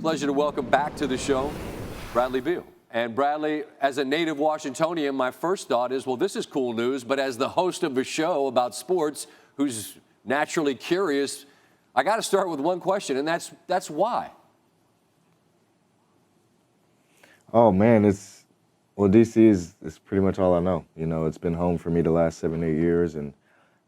Pleasure to welcome back to the show Bradley Beal. And Bradley, as a native Washingtonian, my first thought is, well, this is cool news. But as the host of a show about sports who's naturally curious, I got to start with one question, and that's why. Oh, man, DC is pretty much all I know. You know, it's been home for me the last 7, 8 years, and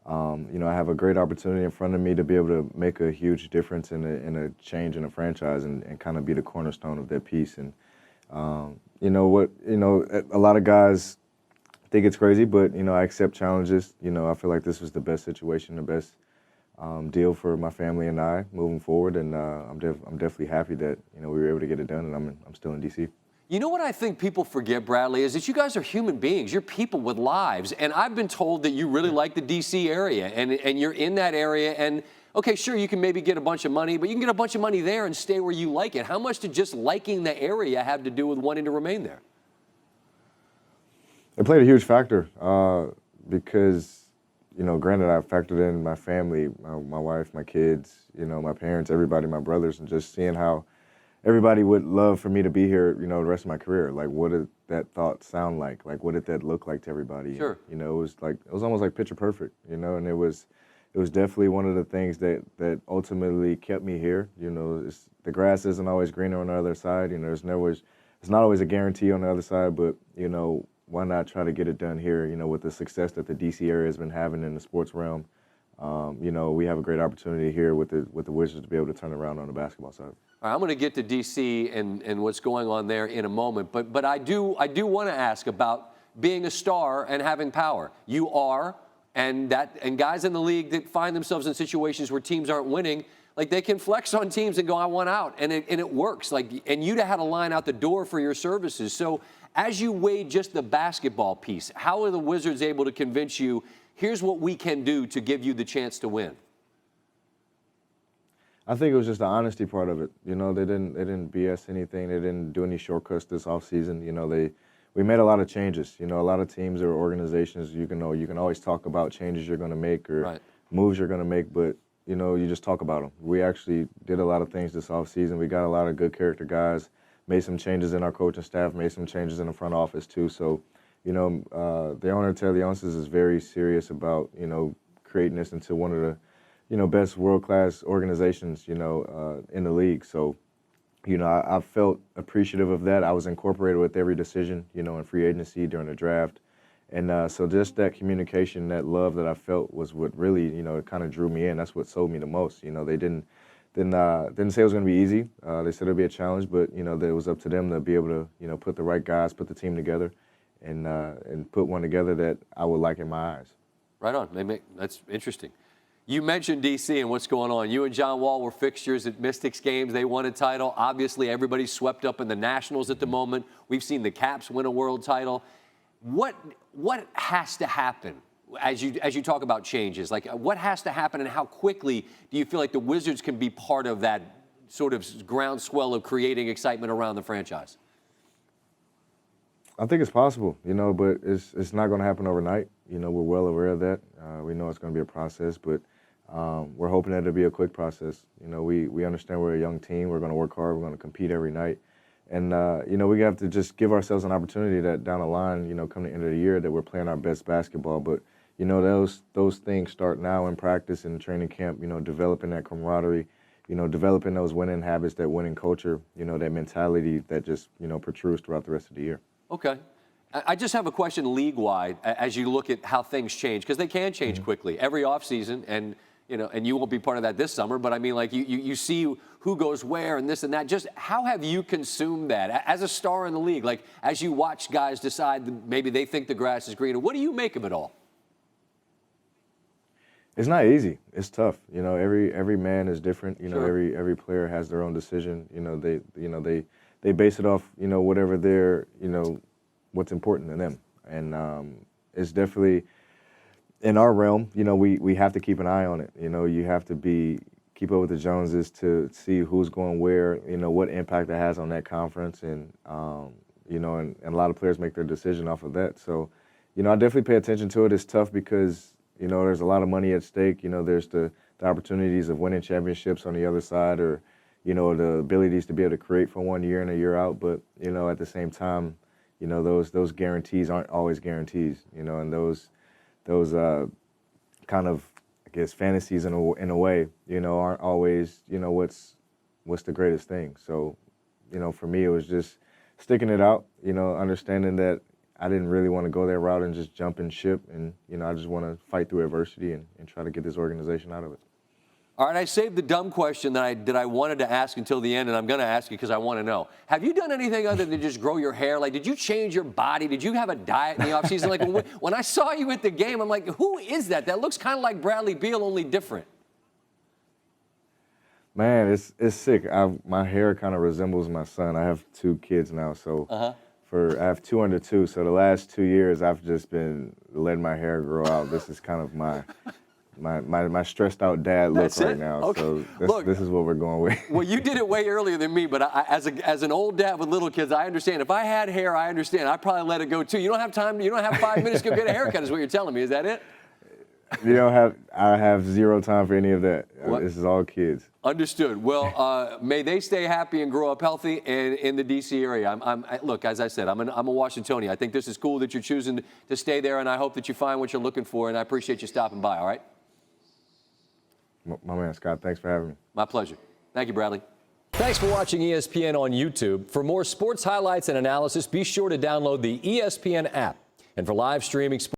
you know, I have a great opportunity in front of me to be able to make a huge difference in a change in a franchise and kind of be the cornerstone of that piece. And you know, a lot of guys think it's crazy, but you know, I accept challenges. You know, I feel like this was the best situation, the best deal for my family and I moving forward, and I'm definitely happy that we were able to get it done, and I'm still in DC. You know what I think people forget, Bradley, is that you guys are human beings. You're people with lives. And I've been told that you really like the D.C. area, and you're in that area. And, okay, sure, you can maybe get a bunch of money, but you can get a bunch of money there and stay where you like it. How much did just liking the area have to do with wanting to remain there? It played a huge factor because, you know, granted, I factored in my family, my wife, my kids, you know, my parents, everybody, my brothers, and just seeing how everybody would love for me to be here, you know, the rest of my career. Like, what did that thought sound like? Like, what did that look like to everybody? Sure. You know, it was almost like picture perfect, you know, and it was definitely one of the things that ultimately kept me here. You know, the grass isn't always greener on the other side. You know, it's not always a guarantee on the other side, but, you know, why not try to get it done here, you know, with the success that the D.C. area has been having in the sports realm. You know, we have a great opportunity here with the Wizards to be able to turn around on the basketball side. All right, I'm going to get to D.C. and what's going on there in a moment, but I do want to ask about being a star and having power. You are, and guys in the league that find themselves in situations where teams aren't winning, like they can flex on teams and go, I want out, and it works. Like, and you'd have had a line out the door for your services. So as you weigh just the basketball piece, how are the Wizards able to convince you, here's what we can do to give you the chance to win? I think it was just the honesty part of it. You know, they didn't BS anything. They didn't do any shortcuts this offseason. You know, we made a lot of changes. You know, a lot of teams or organizations, you can always talk about changes you're going to make or moves you're going to make, but you know, you just talk about them. We actually did a lot of things this offseason. We got a lot of good character guys, made some changes in our coaching staff, made some changes in the front office too. So, you know, the owner, Terry Leonsis, is very serious about, you know, creating this into one of the, you know, best world-class organizations, you know, in the league. So, you know, I felt appreciative of that. I was incorporated with every decision, you know, in free agency during the draft. And so just that communication, that love that I felt was what really, you know, it kind of drew me in. That's what sold me the most. You know, they didn't say it was going to be easy. They said it would be a challenge, but, you know, that it was up to them to be able to, you know, put the right guys, put the team together, and put one together that I would like in my eyes. Right on. That's interesting. You mentioned D.C. and what's going on. You and John Wall were fixtures at Mystics games. They won a title. Obviously, everybody's swept up in the Nationals at the moment. We've seen the Caps win a world title. What has to happen as you talk about changes? Like, what has to happen, and how quickly do you feel like the Wizards can be part of that sort of groundswell of creating excitement around the franchise? I think it's possible, you know, but it's not going to happen overnight. You know, we're well aware of that. We know it's going to be a process, but we're hoping that it'll be a quick process. You know, we understand we're a young team. We're going to work hard. We're going to compete every night. And, you know, we have to just give ourselves an opportunity that down the line, you know, come the end of the year, that we're playing our best basketball. But, you know, those things start now in practice and training camp, you know, developing that camaraderie, you know, developing those winning habits, that winning culture, you know, that mentality that just, you know, protrudes throughout the rest of the year. Okay. I just have a question league-wide as you look at how things change, because they can change quickly every offseason, and you know, and you won't be part of that this summer, but I mean, like, you see who goes where and this and that. Just how have you consumed that as a star in the league? Like, as you watch guys decide that maybe they think the grass is greener, what do you make of it all? It's not easy. It's tough. You know, every man is different. You know, Sure. every player has their own decision. You know, they base it off, you know, whatever their, you know, what's important to them. And it's definitely in our realm, you know, we have to keep an eye on it. You know, you have to keep up with the Joneses to see who's going where, you know, what impact it has on that conference. And, you know, and a lot of players make their decision off of that. So, you know, I definitely pay attention to it. It's tough because, you know, there's a lot of money at stake. You know, there's the opportunities of winning championships on the other side, or, you know, the abilities to be able to create for 1 year in and a year out. But, you know, at the same time, you know, those guarantees aren't always guarantees, you know, and those kind of, I guess, fantasies in a way, you know, aren't always, you know, what's the greatest thing. So, you know, for me, it was just sticking it out, you know, understanding that I didn't really want to go that route and just jump in ship. And, you know, I just want to fight through adversity and try to get this organization out of it. All right, I saved the dumb question that I wanted to ask until the end, and I'm going to ask you because I want to know. Have you done anything other than just grow your hair? Like, did you change your body? Did you have a diet in the offseason? Like, when I saw you at the game, I'm like, who is that? That looks kind of like Bradley Beal, only different. Man, it's sick. My hair kind of resembles my son. I have 2 kids now, so I have 2 under 2. So the last 2 years, I've just been letting my hair grow out. This is kind of my stressed out dad look right now. Okay. So this is what we're going with. Well, you did it way earlier than me, but as an old dad with little kids, I understand. If I had hair, I understand. I'd probably let it go too. You don't have time. You don't have 5 minutes to go get a haircut, is what you're telling me. Is that it? I have 0 time for any of that. What? This is all kids. Understood. Well, may they stay happy and grow up healthy in the D.C. area. Look, as I said, I'm a Washingtonian. I think this is cool that you're choosing to stay there, and I hope that you find what you're looking for, and I appreciate you stopping by, all right? My man, Scott, thanks for having me. My pleasure. Thank you, Bradley. Thanks for watching ESPN on YouTube. For more sports highlights and analysis, be sure to download the ESPN app. And for live streaming sports